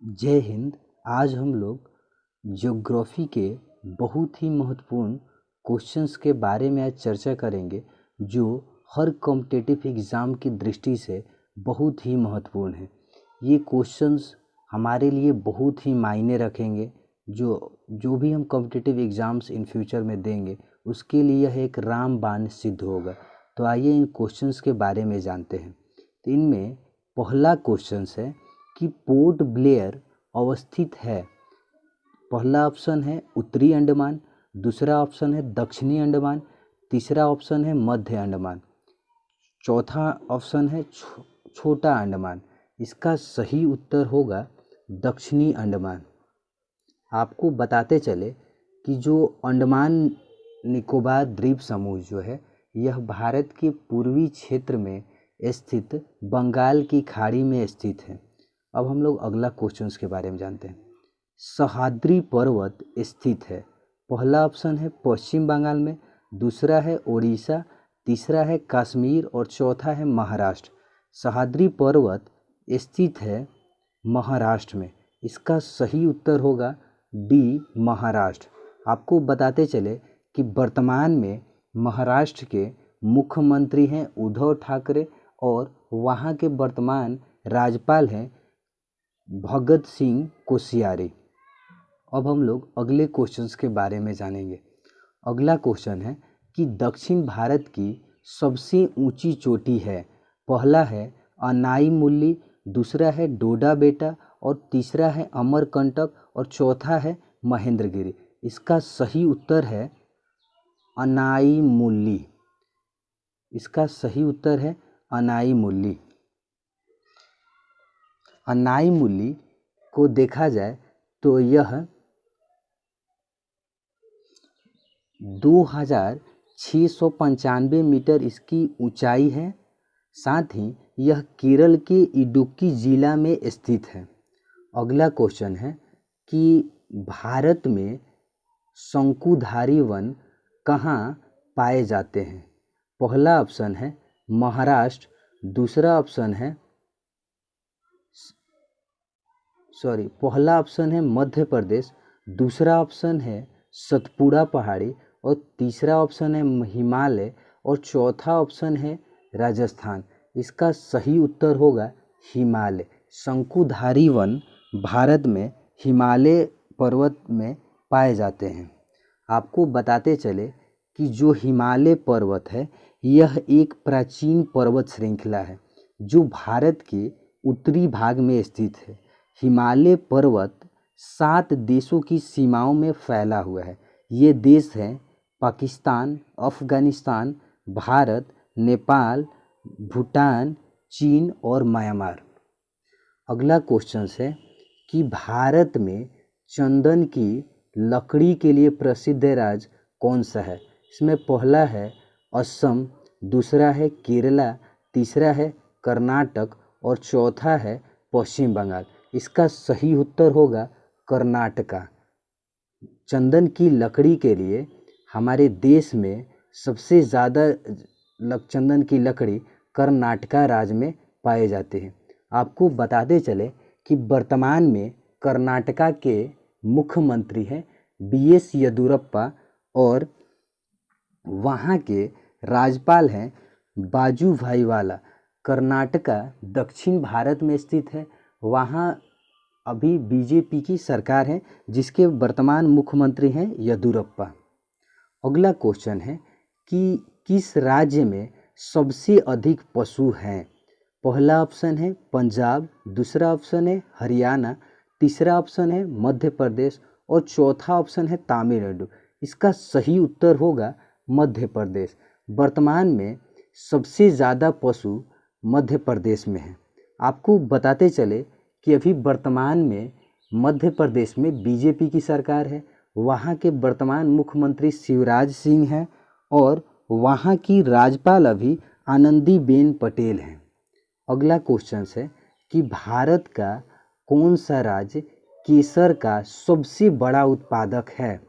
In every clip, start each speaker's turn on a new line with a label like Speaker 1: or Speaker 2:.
Speaker 1: जय हिंद। आज हम लोग ज्योग्राफी के बहुत ही महत्वपूर्ण क्वेश्चंस के बारे में आज चर्चा करेंगे जो हर कॉम्पिटिटिव एग्ज़ाम की दृष्टि से बहुत ही महत्वपूर्ण है। ये क्वेश्चंस हमारे लिए बहुत ही मायने रखेंगे। जो भी हम कॉम्पिटिटिव एग्ज़ाम्स इन फ्यूचर में देंगे उसके लिए यह एक रामबाण सिद्ध होगा। तो आइए इन क्वेश्चंस के बारे में जानते हैं। तो इनमें पहला क्वेश्चंस है कि पोर्ट ब्लेयर अवस्थित है। पहला ऑप्शन है उत्तरी अंडमान, दूसरा ऑप्शन है दक्षिणी अंडमान, तीसरा ऑप्शन है मध्य अंडमान, चौथा ऑप्शन है छोटा अंडमान। इसका सही उत्तर होगा दक्षिणी अंडमान। आपको बताते चले कि जो अंडमान निकोबार द्वीप समूह जो है यह भारत के पूर्वी क्षेत्र में स्थित बंगाल की खाड़ी में स्थित है। अब हम लोग अगला क्वेश्चंस के बारे में जानते हैं। सह्याद्री पर्वत स्थित है। पहला ऑप्शन है पश्चिम बंगाल में, दूसरा है उड़ीसा, तीसरा है कश्मीर और चौथा है महाराष्ट्र। सह्याद्री पर्वत स्थित है महाराष्ट्र में। इसका सही उत्तर होगा डी महाराष्ट्र। आपको बताते चले कि वर्तमान में महाराष्ट्र के मुख्यमंत्री हैं उद्धव ठाकरे और वहाँ के वर्तमान राज्यपाल हैं भगत सिंह कोश्यारी। अब हम लोग अगले क्वेश्चंस के बारे में जानेंगे। अगला क्वेश्चन है कि दक्षिण भारत की सबसे ऊंची चोटी है। पहला है अनाईमुल्ली, दूसरा है डोडा बेटा और तीसरा है अमरकंटक और चौथा है महेंद्रगिरी। इसका सही उत्तर है अनाईमुल्ली। इसका सही उत्तर है अनाईमुल्ली। अनाईमुल्ली को देखा जाए तो यह 2695 मीटर इसकी ऊंचाई है। साथ ही यह केरल के इडुक्की जिला में स्थित है। अगला क्वेश्चन है कि भारत में शंकुधारी वन कहाँ पाए जाते हैं। पहला ऑप्शन है महाराष्ट्र, दूसरा ऑप्शन है पहला ऑप्शन है मध्य प्रदेश, दूसरा ऑप्शन है सतपुड़ा पहाड़ी और तीसरा ऑप्शन है हिमालय और चौथा ऑप्शन है राजस्थान। इसका सही उत्तर होगा हिमालय। शंकुधारी वन भारत में हिमालय पर्वत में पाए जाते हैं। आपको बताते चले कि जो हिमालय पर्वत है यह एक प्राचीन पर्वत श्रृंखला है जो भारत के उत्तरी भाग में स्थित है। हिमालय पर्वत 7 देशों की सीमाओं में फैला हुआ है। ये देश हैं पाकिस्तान, अफगानिस्तान, भारत, नेपाल, भूटान, चीन और म्यांमार। अगला क्वेश्चन है कि भारत में चंदन की लकड़ी के लिए प्रसिद्ध राज्य कौन सा है। इसमें पहला है असम, दूसरा है केरला, तीसरा है कर्नाटक और चौथा है पश्चिम बंगाल। इसका सही उत्तर होगा कर्नाटका। चंदन की लकड़ी के लिए हमारे देश में सबसे ज़्यादा चंदन की लकड़ी कर्नाटका राज्य में पाए जाते हैं। आपको बताते चले कि वर्तमान में कर्नाटका के मुख्यमंत्री हैं बीएस येदियुरप्पा और वहाँ के राज्यपाल हैं वाजुभाई वाला। कर्नाटका दक्षिण भारत में स्थित है। वहाँ अभी बीजेपी की सरकार है जिसके वर्तमान मुख्यमंत्री हैं येदियुरप्पा। अगला क्वेश्चन है कि किस राज्य में सबसे अधिक पशु हैं। पहला ऑप्शन है पंजाब, दूसरा ऑप्शन है हरियाणा, तीसरा ऑप्शन है मध्य प्रदेश और चौथा ऑप्शन है तमिलनाडु। इसका सही उत्तर होगा मध्य प्रदेश। वर्तमान में सबसे ज़्यादा पशु मध्य प्रदेश में है। आपको बताते चले कि अभी वर्तमान में मध्य प्रदेश में बीजेपी की सरकार है। वहाँ के वर्तमान मुख्यमंत्री शिवराज सिंह हैं और वहाँ की राज्यपाल अभी आनंदीबेन पटेल हैं। अगला क्वेश्चन है कि भारत का कौन सा राज्य केसर का सबसे बड़ा उत्पादक है।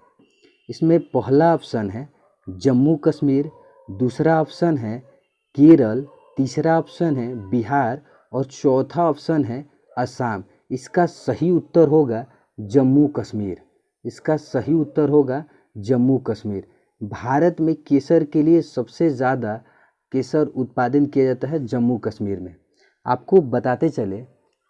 Speaker 1: इसमें पहला ऑप्शन है जम्मू कश्मीर, दूसरा ऑप्शन है केरल, तीसरा ऑप्शन है बिहार और चौथा ऑप्शन है असम। इसका सही उत्तर होगा जम्मू कश्मीर। इसका सही उत्तर होगा जम्मू कश्मीर। भारत में केसर के लिए सबसे ज़्यादा केसर उत्पादन किया जाता है जम्मू कश्मीर में। आपको बताते चले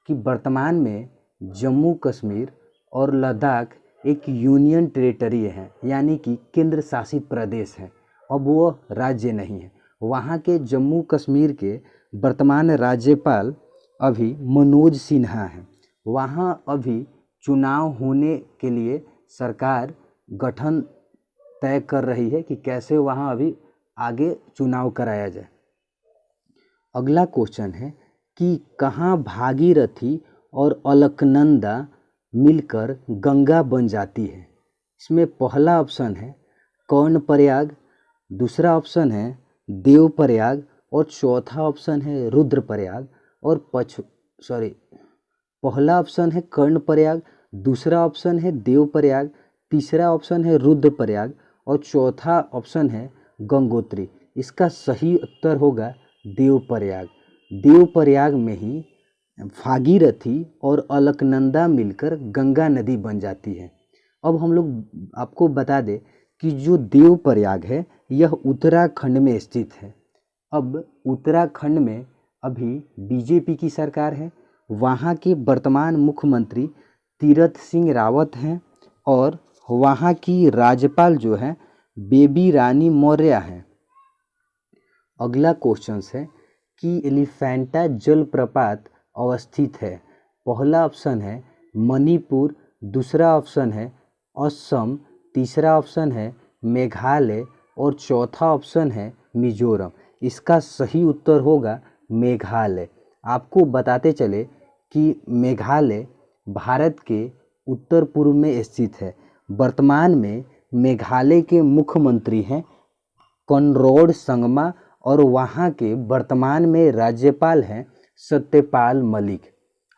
Speaker 1: कि वर्तमान में जम्मू कश्मीर और लद्दाख एक यूनियन टेरिटरी है, यानी कि केंद्र शासित प्रदेश है। अब वो राज्य नहीं है। वहाँ के जम्मू कश्मीर के वर्तमान राज्यपाल अभी मनोज सिन्हा हैं। वहाँ अभी चुनाव होने के लिए सरकार गठन तय कर रही है कि कैसे वहाँ अभी आगे चुनाव कराया जाए। अगला क्वेश्चन है कि कहाँ भागीरथी और अलकनंदा मिलकर गंगा बन जाती है। इसमें पहला ऑप्शन है कर्णप्रयाग, दूसरा ऑप्शन है देवप्रयाग और चौथा ऑप्शन है रुद्रप्रयाग और पहला ऑप्शन है कर्णप्रयाग, दूसरा ऑप्शन है देवप्रयाग, तीसरा ऑप्शन है रुद्रप्रयाग और चौथा ऑप्शन है गंगोत्री। इसका सही उत्तर होगा देवप्रयाग। देवप्रयाग में ही भागीरथी और अलकनंदा मिलकर गंगा नदी बन जाती है। अब हम लोग आपको बता दें कि जो देवप्रयाग है यह उत्तराखंड में स्थित है। अब उत्तराखंड में अभी बीजेपी की सरकार है। वहाँ के वर्तमान मुख्यमंत्री तीरथ सिंह रावत हैं और वहाँ की राज्यपाल जो है बेबी रानी मौर्य हैं। अगला क्वेश्चन है कि एलिफेंटा जलप्रपात अवस्थित है। पहला ऑप्शन है मणिपुर, दूसरा ऑप्शन है असम, तीसरा ऑप्शन है मेघालय और चौथा ऑप्शन है मिजोरम। इसका सही उत्तर होगा मेघालय। आपको बताते चले कि मेघालय भारत के उत्तर पूर्व में स्थित है। वर्तमान में मेघालय के मुख्यमंत्री हैं कनरौड संगमा और वहाँ के वर्तमान में राज्यपाल हैं सत्यपाल मलिक।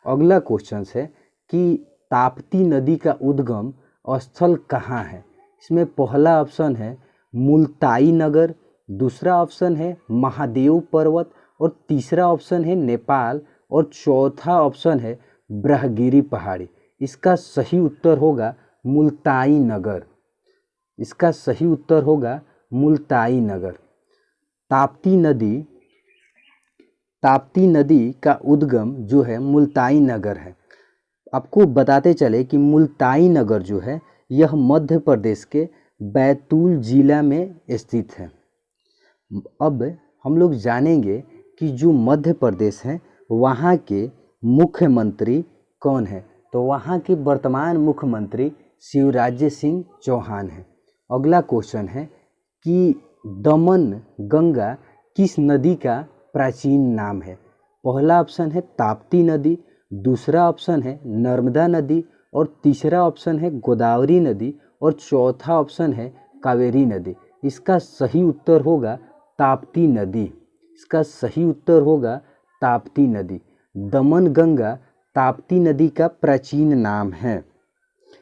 Speaker 1: अगला क्वेश्चन है कि ताप्ती नदी का उद्गम स्थल कहाँ है। इसमें पहला ऑप्शन है मुल्ताई नगर, दूसरा ऑप्शन है महादेव पर्वत और तीसरा ऑप्शन है नेपाल और चौथा ऑप्शन है ब्रह्मगिरी पहाड़ी। इसका सही उत्तर होगा मुल्ताई नगर। इसका सही उत्तर होगा मुल्ताई नगर। ताप्ती नदी का उद्गम जो है मुल्ताई नगर है। आपको बताते चले कि मुल्ताई नगर जो है यह मध्य प्रदेश के बैतूल जिला में स्थित है। अब हम लोग जानेंगे कि जो मध्य प्रदेश है वहाँ के मुख्यमंत्री कौन है। तो वहाँ के वर्तमान मुख्यमंत्री शिवराज सिंह चौहान हैं। अगला क्वेश्चन है कि दमन गंगा किस नदी का प्राचीन नाम है। पहला ऑप्शन है ताप्ती नदी, दूसरा ऑप्शन है नर्मदा नदी और तीसरा ऑप्शन है गोदावरी नदी और चौथा ऑप्शन है कावेरी नदी। इसका सही उत्तर होगा ताप्ती नदी। इसका सही उत्तर होगा ताप्ती नदी। दमन गंगा ताप्ती नदी का प्राचीन नाम है।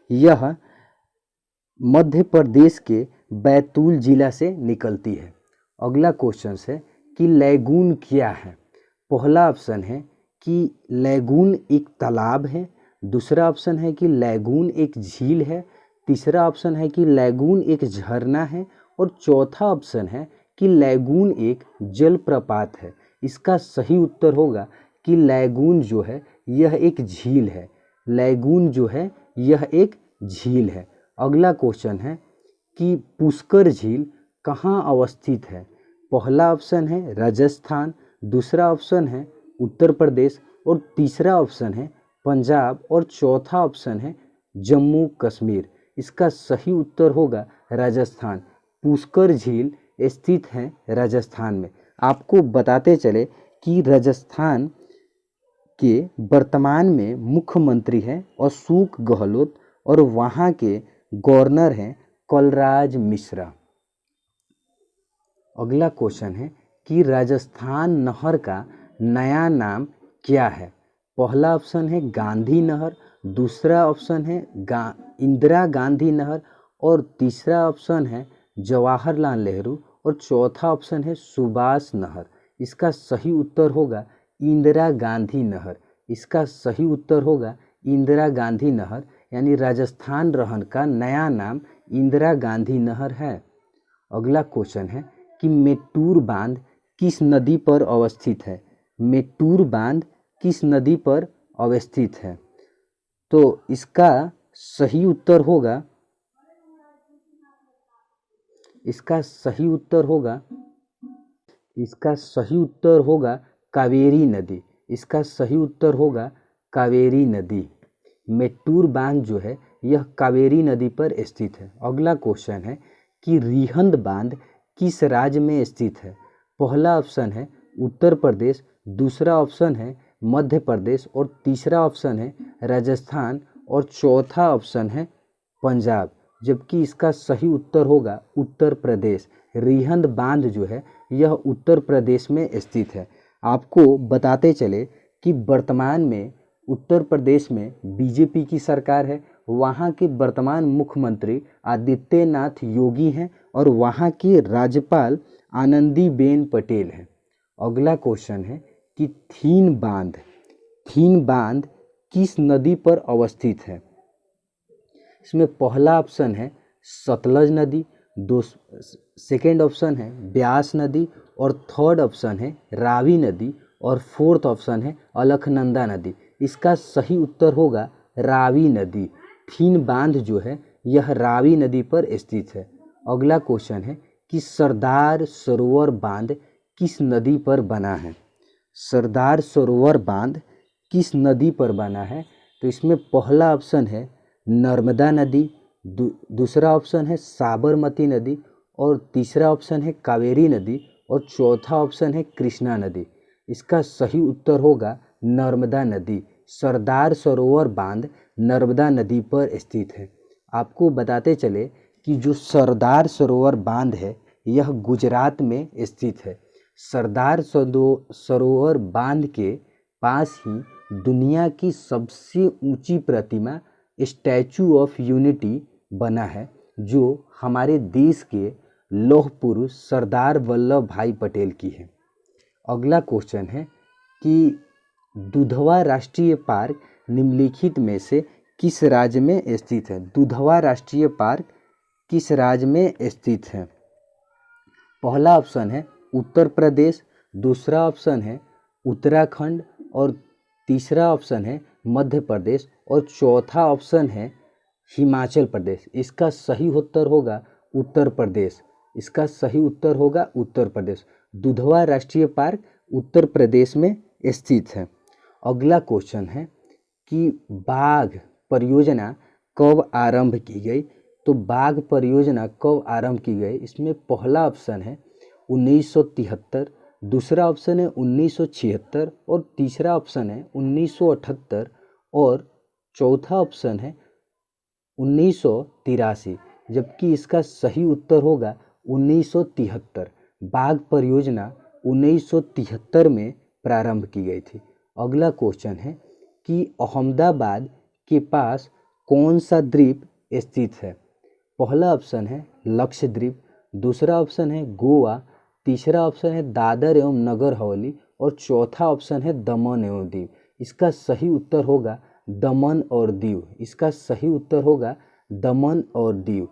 Speaker 1: यह मध्य प्रदेश के बैतूल जिला से निकलती है। अगला क्वेश्चन है कि लैगून क्या है। पहला ऑप्शन है कि लैगून एक तालाब है, दूसरा ऑप्शन है कि लैगून एक झील है, तीसरा ऑप्शन है कि लैगून एक झरना है और चौथा ऑप्शन है कि लैगून एक जलप्रपात है। इसका सही उत्तर होगा कि लैगून जो है यह एक झील है। लैगून जो है यह एक झील है। अगला क्वेश्चन है कि पुष्कर झील कहाँ अवस्थित है। पहला ऑप्शन है राजस्थान, दूसरा ऑप्शन है उत्तर प्रदेश और तीसरा ऑप्शन है पंजाब और चौथा ऑप्शन है जम्मू कश्मीर। इसका सही उत्तर होगा राजस्थान। पुष्कर झील स्थित है राजस्थान में। आपको बताते चले कि राजस्थान के वर्तमान में मुख्यमंत्री हैं अशोक गहलोत और वहाँ के गवर्नर हैं कलराज मिश्रा। अगला क्वेश्चन है कि राजस्थान नहर का नया नाम क्या है। पहला ऑप्शन है गांधी नहर, दूसरा ऑप्शन है इंदिरा गांधी नहर और तीसरा ऑप्शन है जवाहरलाल नेहरू और चौथा ऑप्शन है सुभाष नहर। इसका सही उत्तर होगा इंदिरा गांधी नहर। इसका सही उत्तर होगा इंदिरा गांधी नहर यानी राजस्थान रहन का नया नाम इंदिरा गांधी नहर है। अगला क्वेश्चन है कि मेट्टूर बांध किस नदी पर अवस्थित है। मेट्टूर बांध किस नदी पर अवस्थित है? तो इसका सही उत्तर होगा कावेरी नदी। इसका सही उत्तर होगा कावेरी नदी। मेट्टूर बांध जो है यह कावेरी नदी पर स्थित है। अगला क्वेश्चन है कि रिहंद बांध किस राज्य में स्थित है। पहला ऑप्शन है उत्तर प्रदेश, दूसरा ऑप्शन है मध्य प्रदेश और तीसरा ऑप्शन है राजस्थान और चौथा ऑप्शन है पंजाब, जबकि इसका सही उत्तर होगा उत्तर प्रदेश। रिहंद बांध जो है यह उत्तर प्रदेश में स्थित है। आपको बताते चले कि वर्तमान में उत्तर प्रदेश में बीजेपी की सरकार है। वहाँ के वर्तमान मुख्यमंत्री आदित्यनाथ योगी हैं और वहाँ की राज्यपाल आनंदीबेन पटेल हैं। अगला क्वेश्चन है कि थीन बांध किस नदी पर अवस्थित है। इसमें पहला ऑप्शन है सतलज नदी, सेकेंड ऑप्शन है ब्यास नदी और थर्ड ऑप्शन है रावी नदी और फोर्थ ऑप्शन है अलकनंदा नदी। इसका सही उत्तर होगा रावी नदी। थीन बांध जो है यह रावी नदी पर स्थित है। अगला क्वेश्चन है कि सरदार सरोवर बांध किस नदी पर बना है। सरदार सरोवर बांध किस नदी पर बना है? तो इसमें पहला ऑप्शन है नर्मदा नदी, दूसरा ऑप्शन है साबरमती नदी और तीसरा ऑप्शन है कावेरी नदी और चौथा ऑप्शन है कृष्णा नदी। इसका सही उत्तर होगा नर्मदा नदी। सरदार सरोवर बांध नर्मदा नदी पर स्थित है। आपको बताते चले कि जो सरदार सरोवर बांध है यह गुजरात में स्थित है। सरदार सरोवर बांध के पास ही दुनिया की सबसे ऊंची प्रतिमा स्टैचू ऑफ यूनिटी बना है, जो हमारे देश के लौह पुरुष सरदार वल्लभ भाई पटेल की है। अगला क्वेश्चन है कि दुधवा राष्ट्रीय पार्क निम्नलिखित में से किस राज्य में स्थित है। दुधवा राष्ट्रीय पार्क किस राज्य में स्थित है? पहला ऑप्शन है उत्तर प्रदेश, दूसरा ऑप्शन है उत्तराखंड और तीसरा ऑप्शन है मध्य प्रदेश और चौथा ऑप्शन है हिमाचल प्रदेश। इसका सही उत्तर होगा उत्तर प्रदेश। इसका सही उत्तर होगा उत्तर प्रदेश। दुधवा राष्ट्रीय पार्क उत्तर प्रदेश में स्थित है। अगला क्वेश्चन है कि बाघ परियोजना कब आरंभ की गई। तो बाघ परियोजना कब आरंभ की गई? इसमें पहला ऑप्शन है 1973, दूसरा ऑप्शन है 1976 और तीसरा ऑप्शन है 1978 और चौथा ऑप्शन है 1983, जबकि इसका सही उत्तर होगा 1973। बाघ परियोजना 1973 में प्रारंभ की गई थी। अगला क्वेश्चन है कि अहमदाबाद के पास कौन सा द्वीप स्थित है। पहला ऑप्शन है लक्षद्वीप, दूसरा ऑप्शन है गोवा, तीसरा ऑप्शन है दादर एवं नगर हवेली और चौथा ऑप्शन है दमन एवं दीव। इसका सही उत्तर होगा दमन और दीव। इसका सही उत्तर होगा दमन और दीव।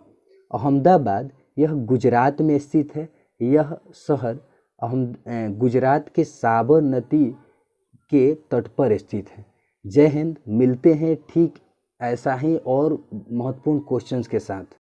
Speaker 1: अहमदाबाद यह गुजरात में स्थित है। यह शहर गुजरात के साबरमती के तट पर स्थित है। जय हिंद। मिलते हैं ठीक ऐसा ही और महत्वपूर्ण क्वेश्चंस के साथ।